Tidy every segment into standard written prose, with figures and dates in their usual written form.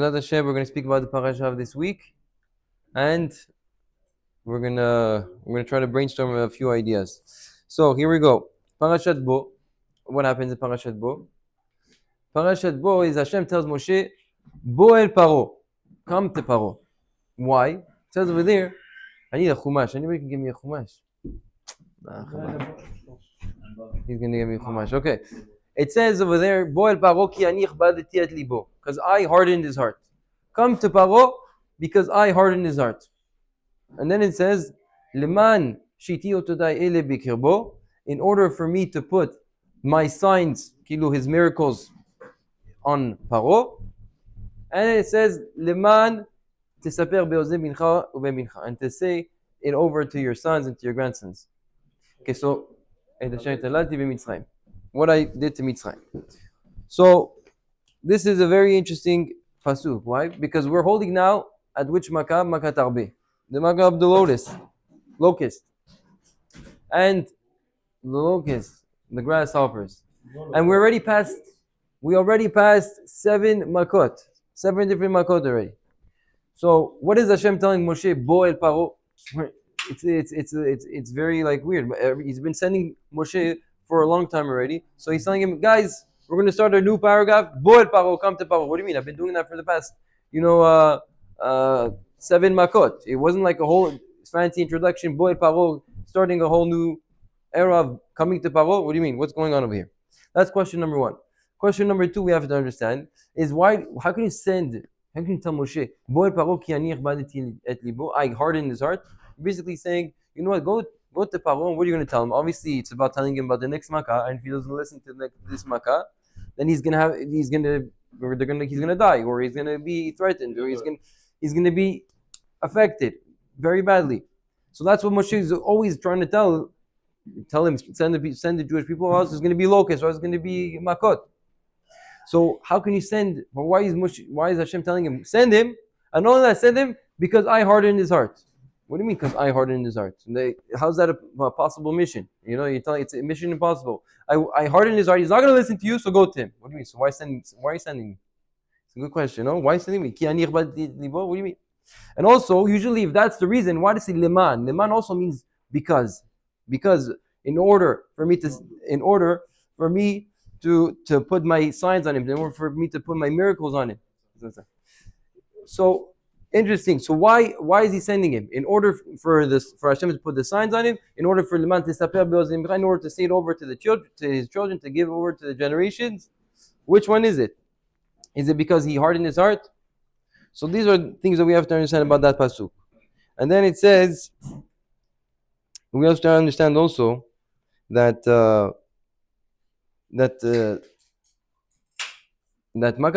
Hashem, we're going to speak about the parasha of this week, and we're gonna try to brainstorm a few ideas. So here we go. Parashat Bo. What happens in Parashat Bo? Parashat Bo is Hashem tells Moshe, Bo el Paro, come to Paro. Why? It says over there, I need a chumash. Anybody can give me a chumash? Nah, he's gonna give me a chumash. Okay. It says over there, Bo el Paro ki ani chbadeti et libo, because I hardened his heart. Come to Paro because I hardened his heart. And then it says, Leman shiti otodai ele bikirbo, in order for me to put my signs, kilu his miracles, on Paro. And it says, Leman tisaper beoze bincha ubemincha, and to say it over to your sons and to your grandsons. Okay, so what I did to Mitzrayim. So this is a very interesting pasuk. Why? Because we're holding now at which makkah? Makkah Tarbe, the makkah of the locust, and the locust, the grasshoppers, and we already passed 7 makot, 7 different makot already. So what is Hashem telling Moshe? Bo el Paro. It's very like weird. He's been sending Moshe for a long time already. So he's telling him, guys, we're going to start a new paragraph. Bo el Paro, come to Paro. What do you mean? I've been doing that for the past, 7 makot. It wasn't like a whole fancy introduction. Bo el Paro, starting a whole new era of coming to Paro. What do you mean? What's going on over here? That's question number 1. Question number 2 we have to understand is how can you tell Moshe, Bo el Paro ki ani chbadeti et libo, I hardened his heart? Basically saying, you know what, go to Paro, and what are you going to tell him? Obviously, it's about telling him about the next makkah, and if he doesn't listen to this makkah, then he's gonna die, or he's gonna be threatened, or he's gonna be affected very badly. So that's what Moshe is always trying to tell him, send the Jewish people, or else there's going to be locusts, or it's going to be makot. So how can you send? Well, why is Hashem telling him send him? And not only that, send him because I hardened his heart. What do you mean? Because I hardened his heart? How's that a possible mission? You're telling it's a mission impossible. I hardened his heart. He's not going to listen to you, so go to him. What do you mean? So why are you sending me? It's a good question. No, why sending me? What do you mean? And also, usually, if that's the reason, why does it say leman? Leman also means because in order for me to put my signs on him, in order for me to put my miracles on him. So interesting. So why is he sending him? In order for Hashem to put the signs on him, in order for Leman to in order to say it over to his children, to give over to the generations. Which one is it? Is it because he hardened his heart? So these are things that we have to understand about that pasuk. And then it says, we have to understand also that Makkah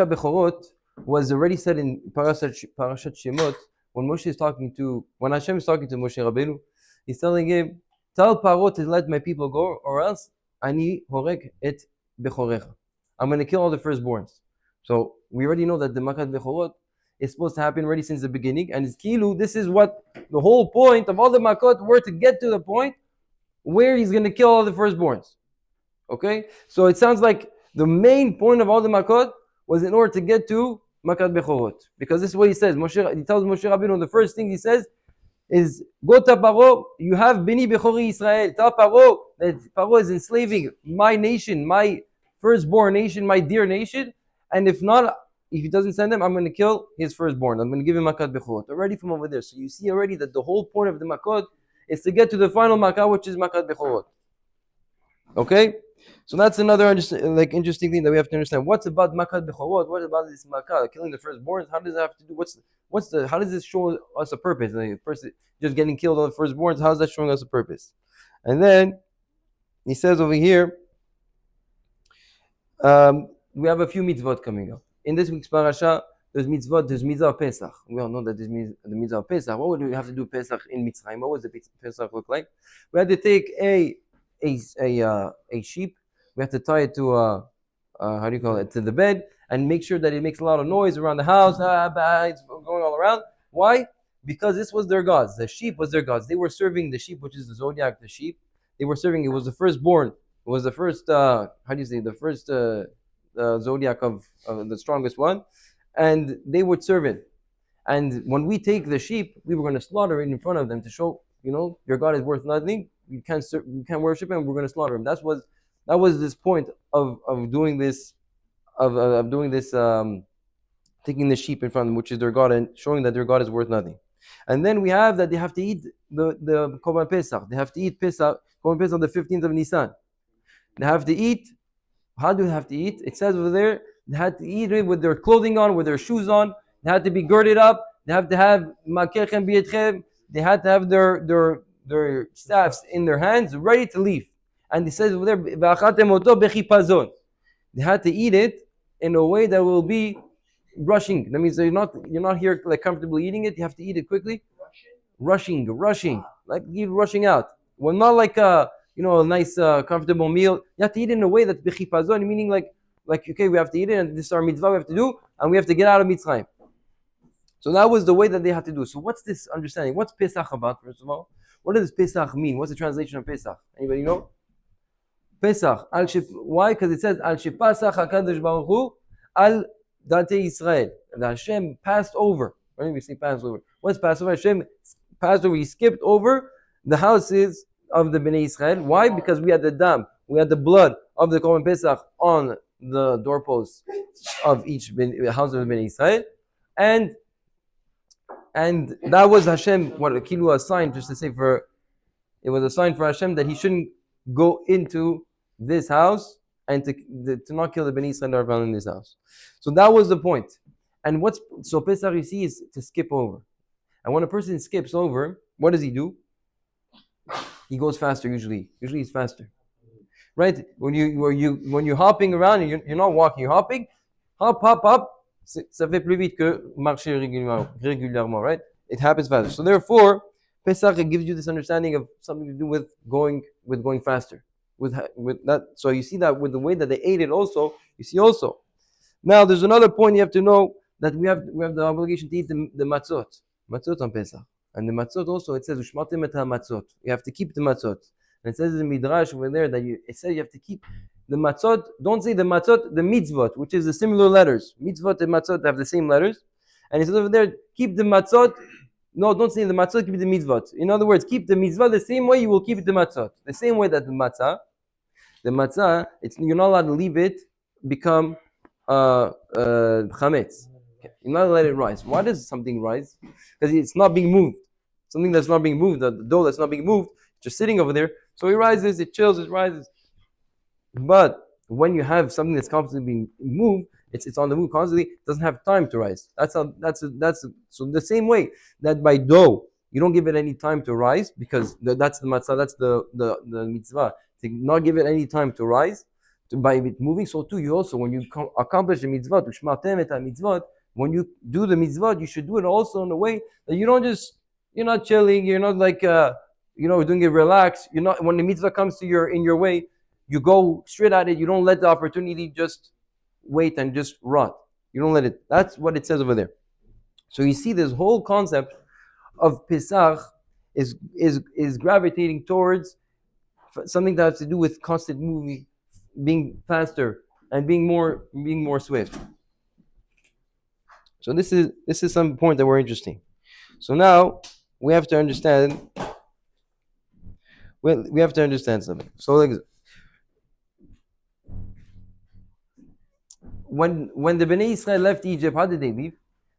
Bechorot was already said in Parashat Shemot when Hashem is talking to Moshe Rabbeinu. He's telling him, tell Paro to let my people go, or else ani horek et bechorecha. I'm going to kill all the firstborns. So we already know that the Makkah Bechorot is supposed to happen already since the beginning, and it's kilu. This is what the whole point of all the Makkot were, to get to the point where he's going to kill all the firstborns. Okay, so it sounds like the main point of all the Makkot was in order to get to Makat Bechorot, because this is what he says. He tells Moshe Rabbeinu, the first thing he says is, go to Paro, you have Bini Bechori Israel. Tell Paro that Paro is enslaving my nation, my firstborn nation, my dear nation, and if he doesn't send them, I'm going to kill his firstborn. I'm going to give him Makat Bechorot. Already from over there. So you see already that the whole point of the Makkot is to get to the final Makkah, which is Makat Bechorot. Okay? So that's another interesting thing that we have to understand. What's about Makat Bechorot? What about this Makkah, killing the firstborns? How does that have to do? How does this show us a purpose? Like a person just getting killed on the firstborns, how is that showing us a purpose? And then he says over here, we have a few mitzvot coming up. In this week's parasha, there's mitzvah of Pesach. We all know that there's the mitzvah of Pesach. What would we have to do Pesach in Mitzrayim? What was the Pesach look like? We had to take a sheep. We have to tie it to to the bed, and make sure that it makes a lot of noise around the house. It's going all around. Why? Because this was their gods. The sheep was their gods. They were serving the sheep, which is the zodiac, the sheep. They were serving. It was the firstborn. It was the first. The first zodiac of the strongest one, and they would serve it. And when we take the sheep, we were going to slaughter it in front of them to show, your God is worth nothing. You can't worship him. We're going to slaughter him. That was this point of doing this of doing this taking the sheep in front of them, which is their God, and showing that their God is worth nothing. And then we have that they have to eat the Korban Pesach. They have to eat Korban Pesach on the 15th of Nisan. They have to eat. How do they have to eat? It says over there they had to eat it with their clothing on, with their shoes on. They had to be girded up. They have to have makechem biyetchem. They had to have their staffs in their hands, ready to leave. And it says over there, "V'achatem oto bechipazon." They had to eat it in a way that will be rushing. That means that you're not here like comfortably eating it. You have to eat it quickly. Rushing, like you rushing out. Well, not like a nice comfortable meal. You have to eat it in a way that's bechipazon, meaning like okay, we have to eat it, and this is our mitzvah we have to do, and we have to get out of Mitzrayim. So that was the way that they had to do. So what's this understanding? What's Pesach about? First of all, what does Pesach mean? What's the translation of Pesach? Anybody know? Pesach. Why? Because it says Al Shepasach Hakadosh Baruch Hu Al Date Israel. That Hashem passed over. Why do we say passed over? What's Passover? Hashem passed over. He skipped over the houses of the Bnei Israel. Why? Because we had the dam, we had the blood of the Korban Pesach on the doorposts of each house of the Bnei Israel, and that was Hashem. What a kilu, a sign, just to say it was a sign for Hashem that He shouldn't go into this house and to not kill the Bnei Israel that are found in this house. So that was the point. And so Pesach, you see, is to skip over. And when a person skips over, what does he do? He goes faster usually. Usually he's faster, right? When you're hopping around, and you're not walking, you're hopping, hop. Ça fait plus vite que marcher régulièrement, right? It happens faster. So therefore, Pesach gives you this understanding of something to do with going faster. With that, so you see that with the way that they ate it, also you see also. Now there's another point you have to know, that we have the obligation to eat the matzot on Pesach. And the matzot also, it says ushmatim et matzot. You have to keep the matzot. And it says in Midrash over there that it says you have to keep the matzot. Don't say the matzot, the mitzvot, which is the similar letters. Mitzvot and matzot have the same letters. And it says over there, keep the matzot. No, don't say the matzot, keep the mitzvot. In other words, keep the mitzvah the same way you will keep the matzot. The same way that the matzah, you're not allowed to leave it become chametz. You're not allowed to let it rise. Why does something rise? Because it's not being moved. Something that's not being moved, the dough that's not being moved, just sitting over there. So it rises, it chills, it rises. But when you have something that's constantly being moved, it's on the move constantly, it doesn't have time to rise. So the same way that by dough, you don't give it any time to rise, because that's the matzah, that's the mitzvah, to not give it any time to rise, by it moving. So too, you also, when you accomplish the mitzvah, when you do the mitzvah, you should do it also in a way that you're not chilling, you're not like doing it relaxed. You're not, when the mitzvah comes to in your way, you go straight at it. You don't let the opportunity just wait and just rot. You don't let it. That's what it says over there. So you see, this whole concept of Pesach is gravitating towards something that has to do with constant moving, being faster, and being more swift. So this is some point that were interesting. So now we have to understand. Well, we have to understand something. So when the Bnei Israel left Egypt, how did they leave?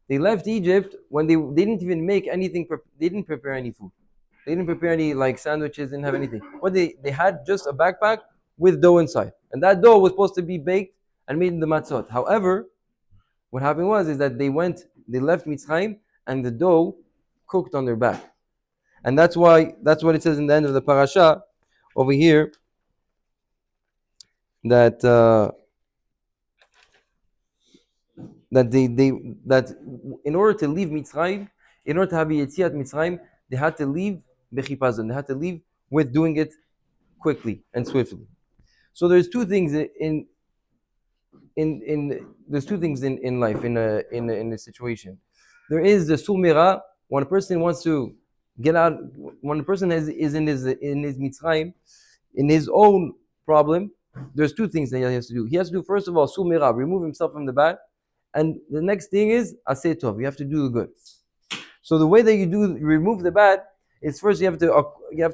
They left Egypt when they didn't even make anything. They didn't prepare any food. They didn't prepare any like sandwiches. Didn't have anything. What they had just a backpack with dough inside, and that dough was supposed to be baked and made in the matzot. However, what happened is that they left Mitzrayim, and the dough cooked on their back, and that's what it says in the end of the parasha over here, that that in order to leave Mitzrayim, in order to have Yetziat Mitzrayim, they had to leave bechipazon. They had to leave with doing it quickly and swiftly. So there's two things in life, in a situation. There is the sumira, when a person wants to get out, when a person is in his Mitzrayim, in his own problem. There's two things that he has to do. He has to do, first of all, sumira, remove himself from the bad, And the next thing is aseh tov. You have to do the good. So the way that you remove the bad is first you have to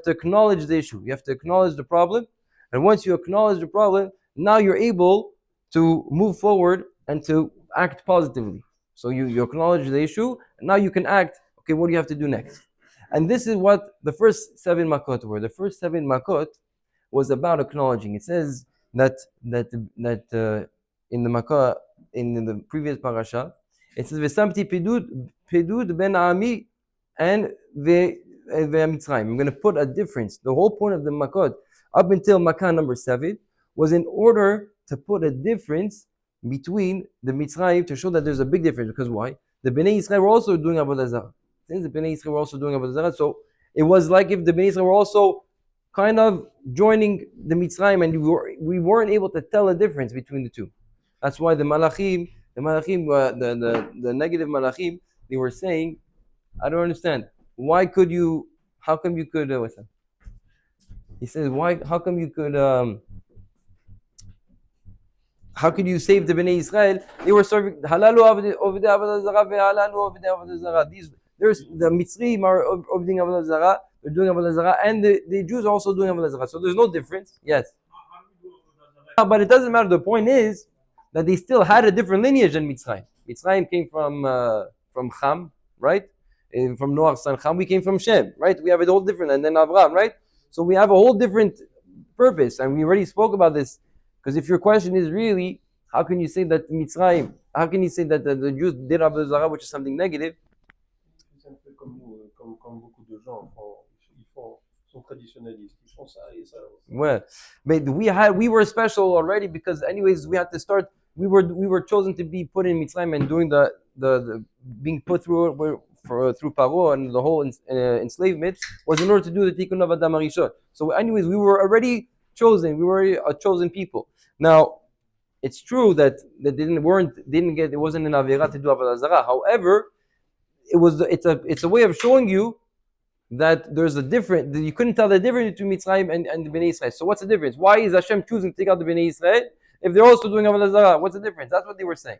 acknowledge the issue. You have to acknowledge the problem, and once you acknowledge the problem, now you're able to move forward and to act positively. So you acknowledge the issue, and now you can act. Okay, what do you have to do next? And this is what the first seven makot were. The first seven makot was about acknowledging. It says that in the makah in the previous parasha, it says v'samti pedud ben ami and ve'amitzrayim. I'm going to put a difference. The whole point of the makot up until makah number 7 was in order to put a difference between the Mitzrayim, to show that there's a big difference. Because why? The Bnei Israel were also doing Avodah Zarah. Since the Bnei Israel were also doing Avodah Zarah, so it was like if the Bnei Israel were also kind of joining the Mitzrayim, and we weren't able to tell a difference between the two. That's why the negative Malachim, they were saying, I don't understand. Why could you? How come you could? What's that? He says, why? How come you could? How could you save the Bnei Israel? They were serving halalu ovdei avodah zara ve'halalu ovdei avodah zara. There's the Mitzrim are ovdei avodah zara. They're doing avodah zara, and the Jews are also doing avodah zara. So there's no difference. Yes, but it doesn't matter. The point is that they still had a different lineage than Mitzrayim. Mitzrayim came from Ham, right? And from Noah's son Ham, we came from Shem, right? We have a whole different, and then Avraham, right? So we have a whole different purpose, and we already spoke about this. Because if your question is really, how can you say that Mitzrayim, how can you say that the Jews did Avodah Zarah, which is something negative? Well, but we were special already because anyways we had to start. We were chosen to be put in Mitzrayim and doing the being put through Paro and the whole enslavement was in order to do the Tikkun of Adam HaRishon. So anyways, we were already chosen. We were a chosen people. Now, it's true that it wasn't an Avera to do Avodah Zarah. However, it's a way of showing you that there's a difference. You couldn't tell the difference between Mitzrayim and the Bnei Israel. So what's the difference? Why is Hashem choosing to take out the Bnei Israel if they're also doing Avodah Zarah? What's the difference? That's what they were saying.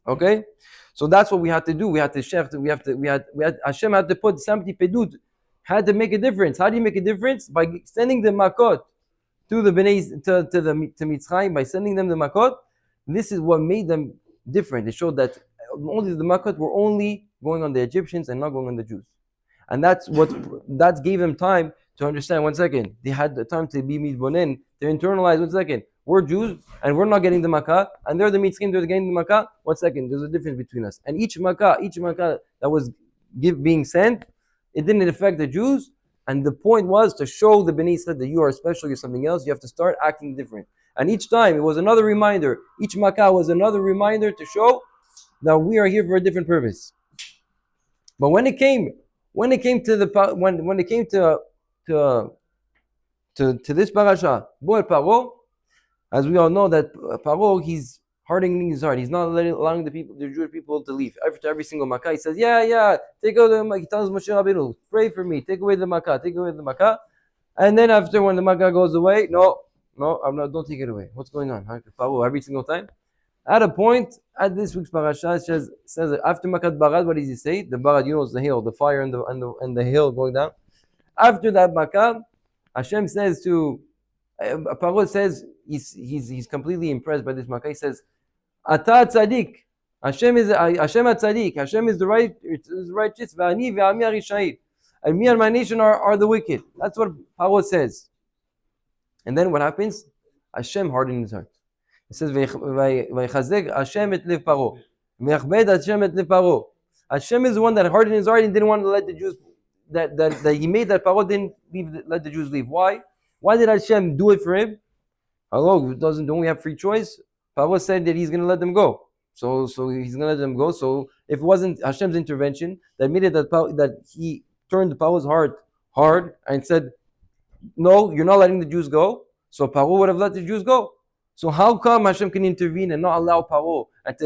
Okay, so that's what we had to do. Hashem had to put Samti Pedud, had to make a difference. How do you make a difference? By sending the Makot to the Bnei to Mitzrayim, by sending them the Makot. This is what made them different. It showed that only the Makot were only going on the Egyptians and not going on the Jews. And that gave them time to understand. One second, they had the time to be mitbonen, to internalize. 1 second, we're Jews and we're not getting the makkah, and they're the mitzrim, they're getting the makkah. 1 second, there's a difference between us. And each makkah that was being sent, it didn't affect the Jews. And the point was to show the Bnei Israel that you are special, you're something else. You have to start acting different. And each time it was another reminder. Each makkah was another reminder to show that we are here for a different purpose. But when it came to this parasha, Bo Paro, as we all know that Paro, he's hardening his heart. He's not allowing the Jewish people to leave. After every single makkah, he says, take out the makkah. He tells Moshe Rabbeinu, pray for me, take away the makkah. And then after, when the makkah goes away, no, don't take it away. What's going on? Paro, every single time. At a point, at this week's parasha, it says after Makat Barad, what does he say? The Barad, is the hill, the fire and the hill going down. After that Makat, Hashem says to Paro says he's completely impressed by this Makat. He says, Ata Tzadik, Hashem Tzadik, Hashem is the righteous, V'ani ve'ami arishayin, and me and my nation are the wicked. That's what Paro says. And then what happens? Hashem hardened his heart. It says, "Vaychazek Hashem et lev Paro, v'yachbed Hashem et lev Paro." Hashem is the one that hardened his heart and didn't want to let the Jews. That he made that Paro didn't let the Jews leave. Why? Why did Hashem do it for him? Hello, don't we have free choice? Paro said that he's going to let them go. So he's going to let them go. So if it wasn't Hashem's intervention that made it that he turned Paro's heart hard and said, "No, you're not letting the Jews go." So Paro would have let the Jews go. So how come Hashem can intervene and not allow Paro and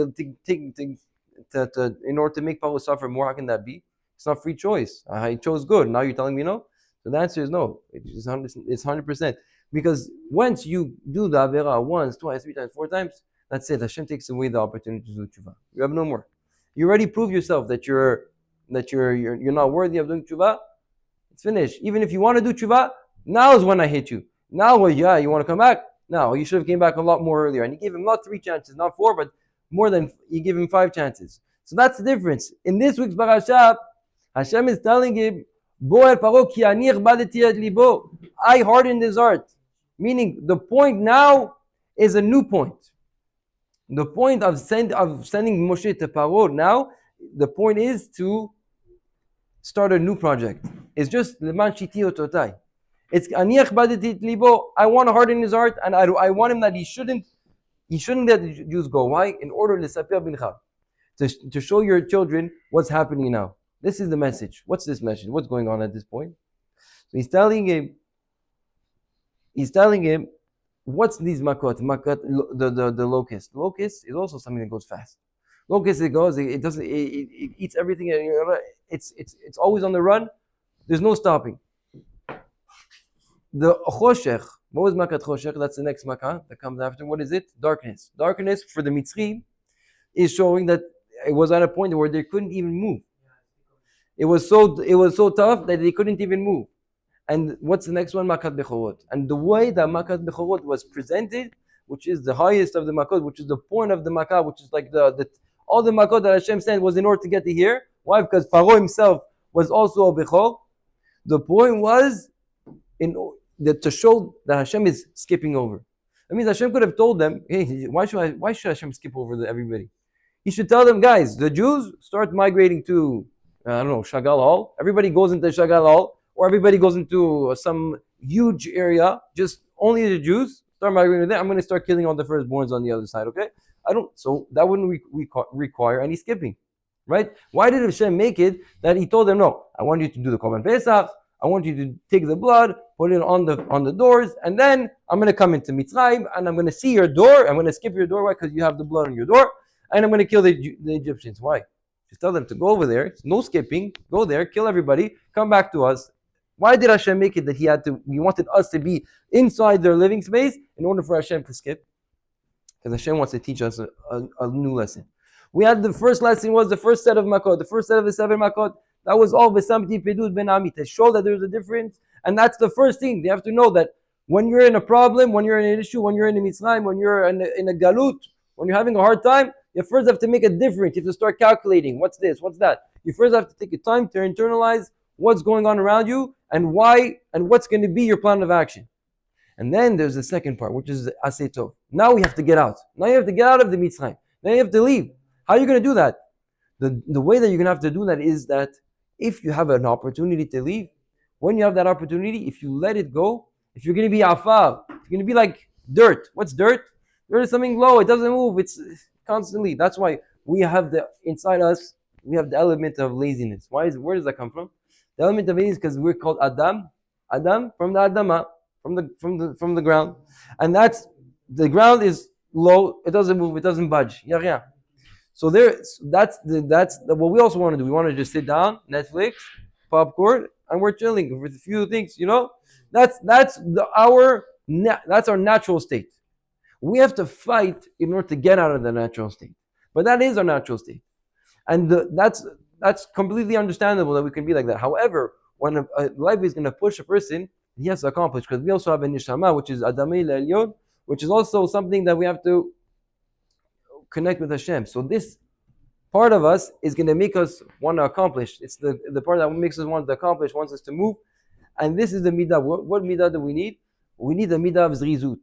in order to make Paro suffer more? How can that be? It's not free choice. I chose good. Now you're telling me no? So the answer is no. It's 100%. Because once you do the Avera once, twice, 3 times, 4 times, That's it. Hashem takes away the opportunity to do tshuva. You have no more. You already proved yourself that you're not worthy of doing tshuva. It's finished. Even if you want to do tshuva, now is when I hit you. Now, well, yeah, you want to come back? No, you should have came back a lot more earlier. And you gave him not 3 chances, not 4, but more than you give him 5 chances. So that's the difference. In this week's parasha, Hashem is telling him, Bo el paro ki ani ichbadeti et libo. I hardened his heart. Meaning the point now is a new point. The point of sending Moshe to Paro now, the point is to start a new project. It's just leman shiti ototai. It's ani ichbadeti et libo. I want to harden his heart, and I want him that he shouldn't let the Jews go. Why? In order to show your children what's happening now. This is the message. What's this message? What's going on at this point? So he's telling him, what's these makot? Makot, the locust. Locust is also something that goes fast. Locust, it eats everything. It's always on the run. There's no stopping. The choshech, what was makat choshech? That's the next makkah that comes after. What is it? Darkness. Darkness for the Mitzri is showing that it was at a point where they couldn't even move. It was so tough that they couldn't even move. And what's the next one? Makat Bechorot. And the way that Makat Bechorot was presented, which is the highest of the Makot, which is the point of the Makkah, which is like all the Makot that Hashem sent was in order to get to here. Why? Because Paro himself was also a Bechor. The point was to show that Hashem is skipping over. That means Hashem could have told them, hey, why should Hashem skip over everybody? He should tell them, guys, the Jews start migrating to Chagall Hall. Everybody goes into Chagall Hall, or everybody goes into some huge area. Just only the Jews start migrating there. I'm going to start killing all the firstborns on the other side. Okay? So that wouldn't require any skipping, right? Why did Hashem make it that He told them, no, I want you to do the Korban Pesach. I want you to take the blood, put it on the doors, and then I'm going to come into Mitzrayim and I'm going to see your door. I'm going to skip your door. Why? Because you have the blood on your door, and I'm going to kill the Egyptians. Why? Just tell them to go over there. No skipping. Go there, kill everybody, come back to us. Why did Hashem make it that He wanted us to be inside their living space in order for Hashem to skip? Because Hashem wants to teach us a new lesson. We had the first lesson was the first set of makot, the first set of the 7 makot. That was all v'samti pedud ben ami, to show that there's a difference. And that's the first thing. They have to know that when you're in a problem, when you're in an issue, when you're in a Mitzrayim, when you're in a galut, when you're having a hard time, you first have to make a difference. You have to start calculating. What's this? What's that? You first have to take a time to internalize what's going on around you and why and what's going to be your plan of action. And then there's the second part, which is Aseh Tov. Now we have to get out. Now you have to get out of the Mitzrayim. Now you have to leave. How are you going to do that? The way that you're going to have to do that is that if you have an opportunity to leave, when you have that opportunity, if you let it go, if you're going to be afar, you're going to be like dirt. What's dirt? Dirt is something low. It doesn't move. It's constantly. That's why we have inside us, we have the element of laziness. Where does that come from? The element of laziness is because we're called Adam from the Adama, from the ground. And the ground is low. It doesn't move. It doesn't budge. Yeah. So that's what we also want to do. We want to just sit down, Netflix, popcorn, and we're chilling with a few things. That's our natural state. We have to fight in order to get out of the natural state. But that is our natural state, and that's completely understandable that we can be like that. However, when a life is going to push a person, he has to accomplish, because we also have a neshama, which is Adamei Le'elyon, which is also something that we have to connect with Hashem. So this part of us is going to make us want to accomplish. It's the part that makes us want to accomplish, wants us to move. And this is the midah. What midah do we need? We need the midah of zrizut,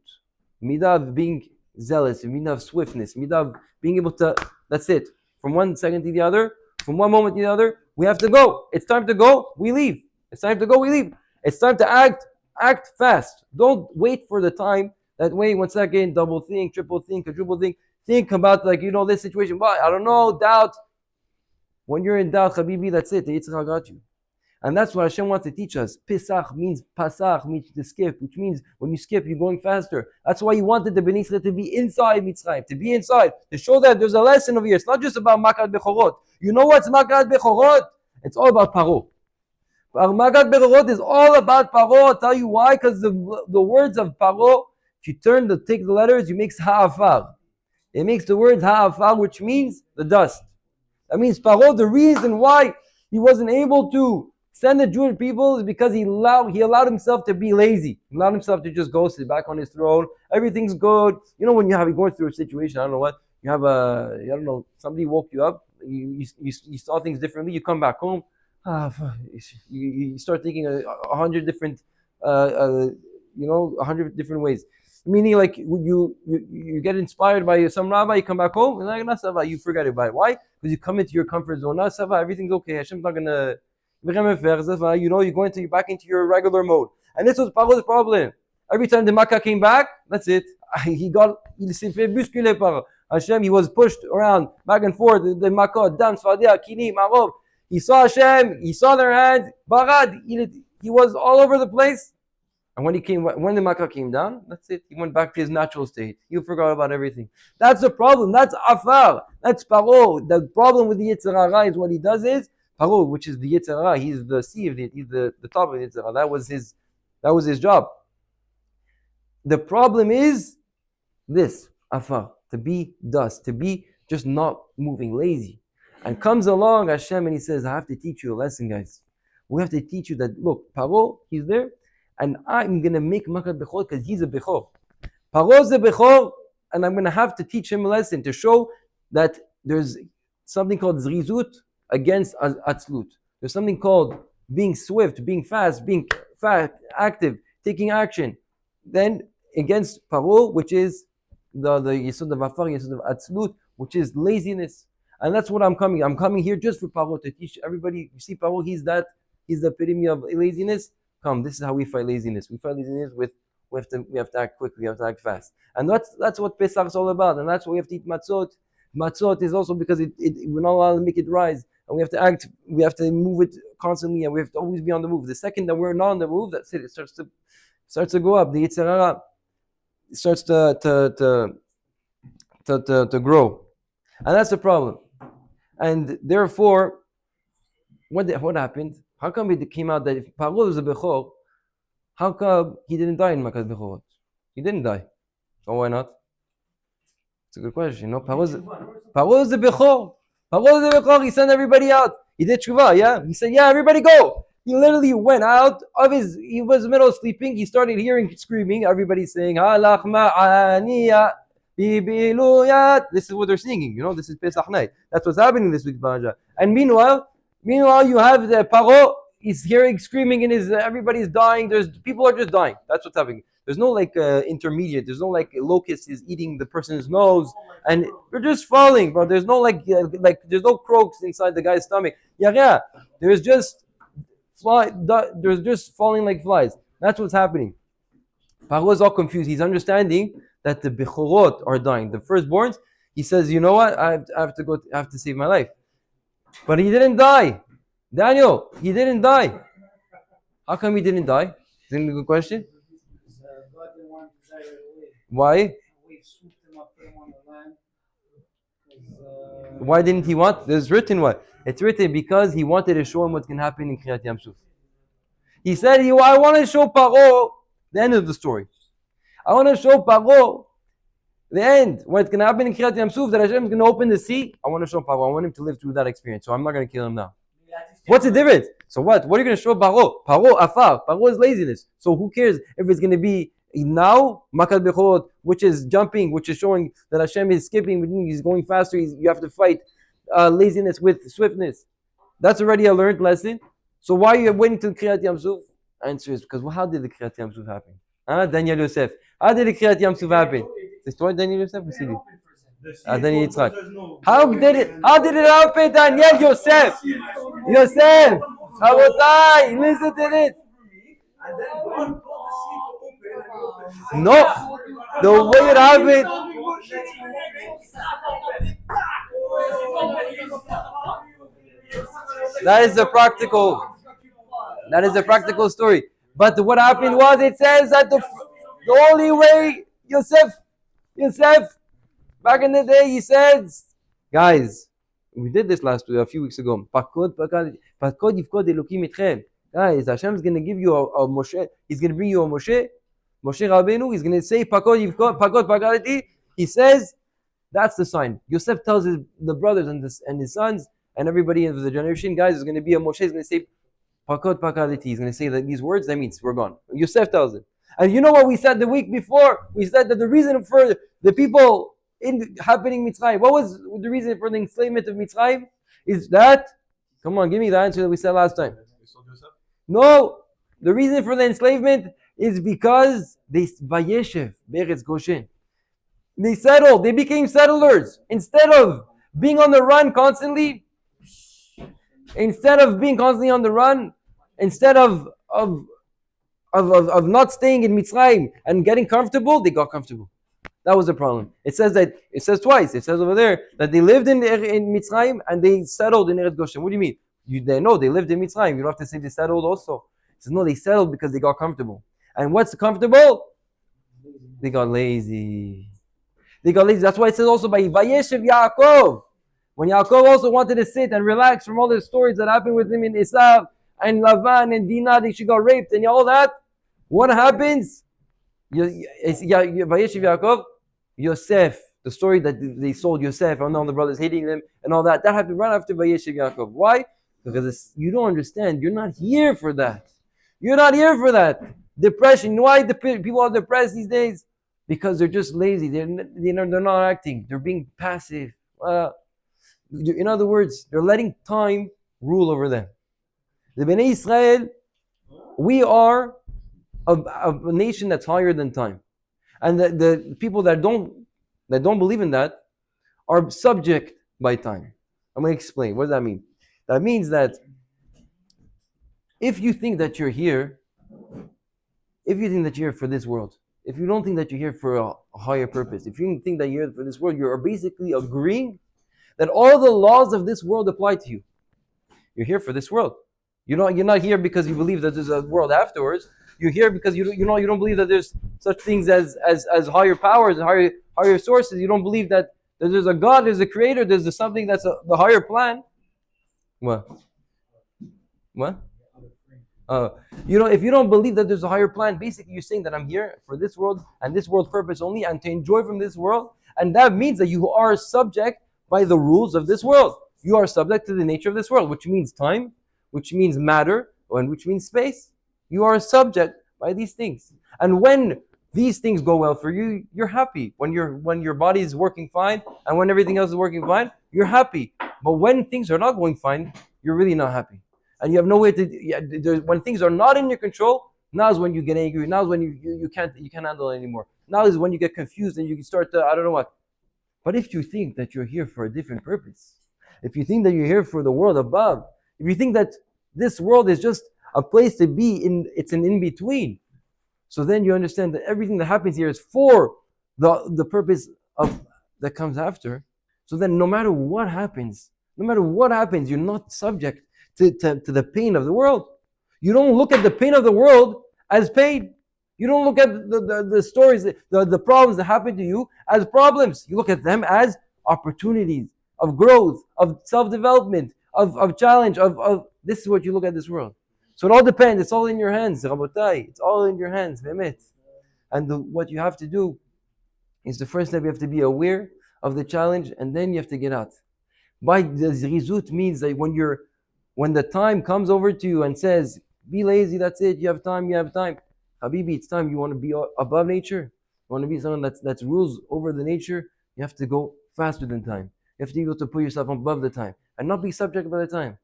midah of being zealous, midah of swiftness, midah of being able to, that's it. From one second to the other, from one moment to the other, we have to go. It's time to go, we leave. It's time to go, we leave. It's time to act fast. Don't wait for the time that, wait 1 second, double think, triple think, quadruple think. Think about this situation. But I don't know, doubt. When you're in doubt, Habibi, that's it. The Yitzchak got you. And that's what Hashem wants to teach us. Pesach means pasach, means to skip, which means when you skip, you're going faster. That's why He wanted the Bnei Israel to be inside Mitzrayim, to be inside, to show that there's a lesson over here. It's not just about Makat Bechorot. You know what's Makat Bechorot? It's all about Paro. Makat Bechorot is all about Paro. I'll tell you why. Because the words of Paro, if you take the letters, you make Ha'afar. It makes the word ha'afar, which means the dust. That means Paro, the reason why he wasn't able to send the Jewish people is because he allowed himself to be lazy. He allowed himself to just go sit back on his throne. Everything's good. You know, when you're going through a situation, I don't know what, you have I don't know, somebody woke you up, you saw things differently, you come back home, you start thinking 100 different, you know, 100 different ways. Meaning, like you get inspired by some rabbi, you come back home, and like, you forget about it. Why? Because you come into your comfort zone. Everything's okay. Hashem's not gonna, you know, you're back into your regular mode. And this was Paro's problem. Every time the Makkah came back, that's it. Il s'est fait bousculer par Hashem. He was pushed around, back and forth. The Makkah, Dam, Sfadia, Kini, Marob. He saw Hashem. He saw their hands. Barad. He was all over the place. And when the Makkah came down, that's it. He went back to his natural state. He forgot about everything. That's the problem. That's Afar. That's Paro. The problem with the Yetzer Hara is what he does is Paro, which is the Yetzer Hara. He's the sea of it. He's the top of the Yetzer Hara. That was his job. The problem is this Afar, to be dust, to be just not moving, lazy. And comes along Hashem and he says, I have to teach you a lesson, guys. We have to teach you that, look, Paro, he's there. And I'm going to make Makkah Bechor because he's a Bechor. Paro's a Bechor, and I'm going to have to teach him a lesson to show that there's something called Zrizut against Atzlut. There's something called being swift, being fast, active, taking action. Then against Paro, which is the Yesod of Afar, Yesod of Atzlut, which is laziness. And that's what I'm coming. I'm coming here just for Paro to teach everybody. You see, Paro, he's the epitome of laziness. Come, this is how we fight laziness. We fight laziness with we have to act quick, we have to act fast. And that's what Pesach is all about. And that's why we have to eat matzot. Matzot is also because we're not allowed to make it rise. And we have to act, we have to move it constantly, and we have to always be on the move. The second that we're not on the move, that's it. It starts to go up. The Yetzer Hara starts to grow. And that's the problem. And therefore, what happened? How come it came out that if Paro was a Bechor, how come he didn't die in Makkah Bechorot? He didn't die. So why not? It's a good question. You know, Paro was the Bechor. Paro was the Bechor. He sent everybody out. He did tshuva, yeah? He said, yeah, everybody go. He literally went out of he was in the middle of sleeping. He started hearing screaming. Everybody's saying, Halach ma'aniya bibiluyat. This is what they're singing. You know, this is Pesach night. That's what's happening this week, Banja. And meanwhile, you have the Paro. He's hearing screaming in everybody's dying. People are just dying. That's what's happening. There's no intermediate. There's no locust is eating the person's nose, and they're just falling, bro. There's no there's no croaks inside the guy's stomach. Yeah. There's just There's just falling like flies. That's what's happening. Paro is all confused. He's understanding that the Bechorot are dying. The firstborns. He says, you know what? I have to save my life. But he didn't die. Daniel, he didn't die. How come he didn't die? Is that a good question? Why? Why didn't he want? There's written what? It's written because he wanted to show him what can happen in Kriyat Yam Suf. He said, I want to show Paro the end of the story. I want to show Paro the end, what's going to happen in Kriyat Yam Suf, that Hashem is going to open the sea. I want to show Paro. I want him to live through that experience. So I'm not going to kill him now. What's the difference? So what? What are you going to show Paro? Paro, Afar. Paro is laziness. So who cares if it's going to be now, Makat Bechorot, which is jumping, which is showing that Hashem is skipping, meaning he's going faster. You have to fight laziness with swiftness. That's already a learned lesson. So why are you waiting till Kriyat Yam Suf? Answer is because how did the Kriyat Yam Suf happen? Daniel Yosef. How did the Kriyat Yam Suf happen? The story Daniel Yosef? Daniel Yitzchak. How did it happen, Daniel Yosef? Yosef! Rabotai, listen to this. No, the way it happened. That is a practical story. But what happened was, it says that the only way Yosef, back in the day, he says, guys, we did this a few weeks ago. Guys, Hashem is going to give you a Moshe. He's going to bring you a Moshe Rabbeinu. He's going to say, Pakod pagadati. He says, That's the sign. Yosef tells the brothers and his sons and everybody of the generation, guys, is going to be a Moshe is going to say Pakot pakaliti. He's going to say that these words. That means we're gone. Yosef tells it. And you know what we said the week before? We said that the reason for the people in happening Mitzrayim, what was the reason for the enslavement of Mitzrayim? Is that? Come on, give me the answer that we said last time. No, the reason for the enslavement is because they Vayeshev Beretz Goshen. They settled. They became settlers instead of being on the run constantly. Instead of being constantly on the run, instead of not staying in Mitzrayim and getting comfortable, they got comfortable. That was the problem. It says twice. It says over there that they lived in Mitzrayim and they settled in Eretz Goshen. What do you mean? They know they lived in Mitzrayim. You don't have to say they settled also. It says no, they settled because they got comfortable. And what's comfortable? They got lazy. They got lazy. That's why it says also by Vayeshev Yaakov. When Yaakov also wanted to sit and relax from all the stories that happened with him in Esav and Lavan and Dinah, she got raped and all that, what happens? Vayeshev Yaakov, Yosef, the story that they sold Yosef and all the brothers hating them and all that, that happened right after Vayeshev Yaakov. Why? Because you don't understand. You're not here for that. You're not here for that. Depression. Why the people are depressed these days? Because they're just lazy. They're not acting. They're being passive. In other words, they're letting time rule over them. The Bnei Israel, we are a nation that's higher than time, and the people that don't believe in that are subject by time. I'm going to explain. What does that mean? That means that if you think that you're here, if you think that you're here for this world, if you don't think that you're here for a higher purpose, if you think that you're here for this world, you're basically agreeing that all the laws of this world apply to you. You're here for this world. You're not here because you believe that there's a world afterwards. You're here because you don't believe that there's such things as higher powers and higher sources. You don't believe that there's a God, there's a creator, there's something that's the higher plan. What? If you don't believe that there's a higher plan, basically you're saying that I'm here for this world and this world's purpose only and to enjoy from this world. And that means that you are subject by the rules of this world. You are subject to the nature of this world, which means time, which means matter, and which means space. You are subject by these things. And when these things go well for you, you're happy. When your body is working fine and when everything else is working fine, you're happy. But when things are not going fine, you're really not happy. And you have no way to. When things are not in your control, now is when you get angry. Now is when you can't handle it anymore. Now is when you get confused and you start to I don't know what. But if you think that you're here for a different purpose, if you think that you're here for the world above, if you think that this world is just a place to be in, it's an in-between, so then you understand that everything that happens here is for the purpose of that comes after. So then no matter what happens, you're not subject to the pain of the world. You don't look at the pain of the world as pain. You don't look at the stories, the problems that happen to you as problems. You look at them as opportunities of growth, of self-development, of challenge, of this is what you look at this world. So it all depends. It's all in your hands, Rabotai. It's all in your hands, Mehmet. And what you have to do is the first step, you have to be aware of the challenge, and then you have to get out. By the zrizut means that when the time comes over to you and says, be lazy, that's it, you have time. Habibi, it's time. You want to be above nature? You want to be someone that rules over the nature? You have to go faster than time. You have to be able to put yourself above the time and not be subject by the time.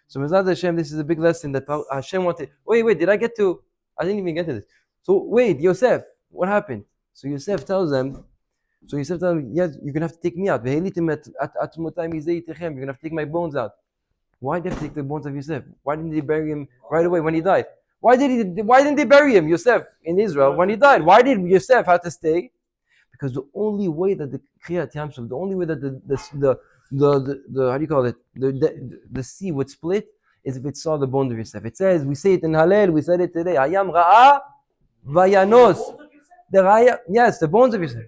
So Mizad Hashem, this is a big lesson that Hashem wanted. Wait, I didn't even get to this. So wait, Yosef, what happened? So Yosef tells them, yes, you're going to have to take me out. You're going to have to take my bones out. Why did they take the bones of Yosef? Why didn't they bury him right away when he died? Why didn't they bury him, Yosef, in Israel when he died? Why did Yosef have to stay? Because the only way that the Kriyat Yamsuf, the only way that the how do you call it? The sea would split is if it saw the bones of Yosef. It says, we say it in Hallel, we said it today. Hayam Ra'a Vayanos. Yes, the bones of Yosef.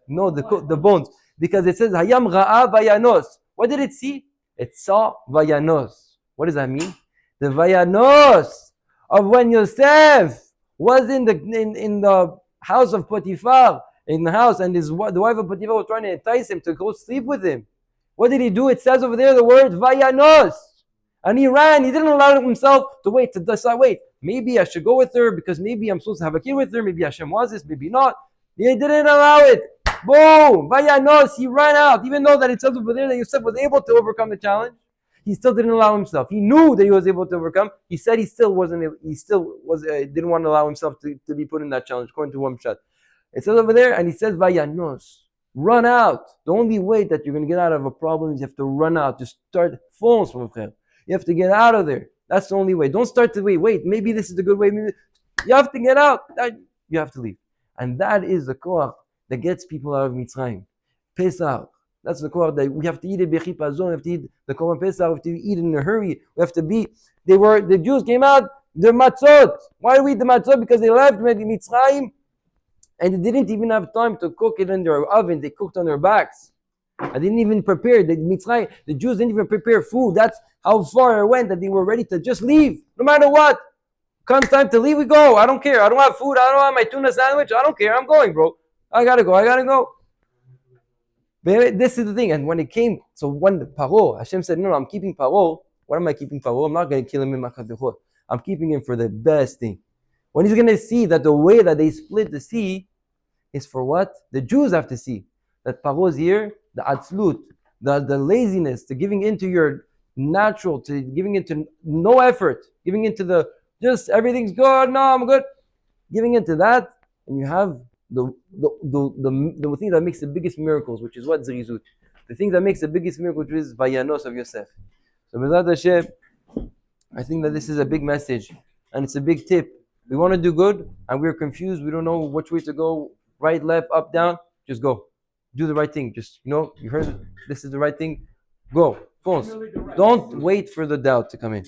No, the bones. Because it says Hayam Ra'a Vayanos. What did it see? It saw Vayanos. What does that mean? The Vayanos of when Yosef was in the house of Potiphar, in the house, and the wife of Potiphar was trying to entice him to go sleep with him. What did he do? It says over there the word vayanos. And he ran. He didn't allow himself to wait, to decide, wait, maybe I should go with her because maybe I'm supposed to have a kid with her. Maybe Hashem wants this, maybe not. He didn't allow it. Boom! Vayanos. He ran out. Even though that it says over there that Yosef was able to overcome the challenge, he still didn't allow himself. He knew that he was able to overcome. He said he still wasn't. He still was. Didn't want to allow himself to be put in that challenge. According to one shot, it says over there, and he says vayanos. Run out. The only way that you're going to get out of a problem is you have to run out. Just start fonce, mon frère. You have to get out of there. That's the only way. Don't start to wait. Maybe this is the good way. You have to get out. You have to leave. And that is the koach that gets people out of Mitzrayim. Pesach. That's the koach that we have to eat it. Bechipazon. We have to eat the korban Pesach. We have to eat it in a hurry. We have to be. The Jews came out. The matzot. Why do we eat the matzot? Because they left Mitzrayim. And they didn't even have time to cook it in their oven. They cooked on their backs. I didn't even prepare. The Jews didn't even prepare food. That's how far it went that they were ready to just leave. No matter what. Comes time to leave, we go. I don't care. I don't have food. I don't have my tuna sandwich. I don't care. I'm going, bro. I gotta go. But this is the thing. And when it came, so when Paro, Hashem said, no, I'm keeping Paro. What am I keeping Paro? I'm not going to kill him in Machadechot. I'm keeping him for the best thing. When he's going to see that the way that they split the sea is for what? The Jews have to see. That Paro's here, the atzlut, the laziness, the giving into your natural, to giving into no effort, giving into the, just everything's good, no, I'm good. Giving into that, and you have the thing that makes the biggest miracles, which is what? Zrizut. The thing that makes the biggest miracle, which is Vayanos of Yosef. So B'ezrat Hashem, I think that this is a big message, and it's a big tip. We want to do good, and we're confused. We don't know which way to go, right, left, up, down. Just go. Do the right thing. Just, you heard it. This is the right thing. Go. Don't wait for the doubt to come in.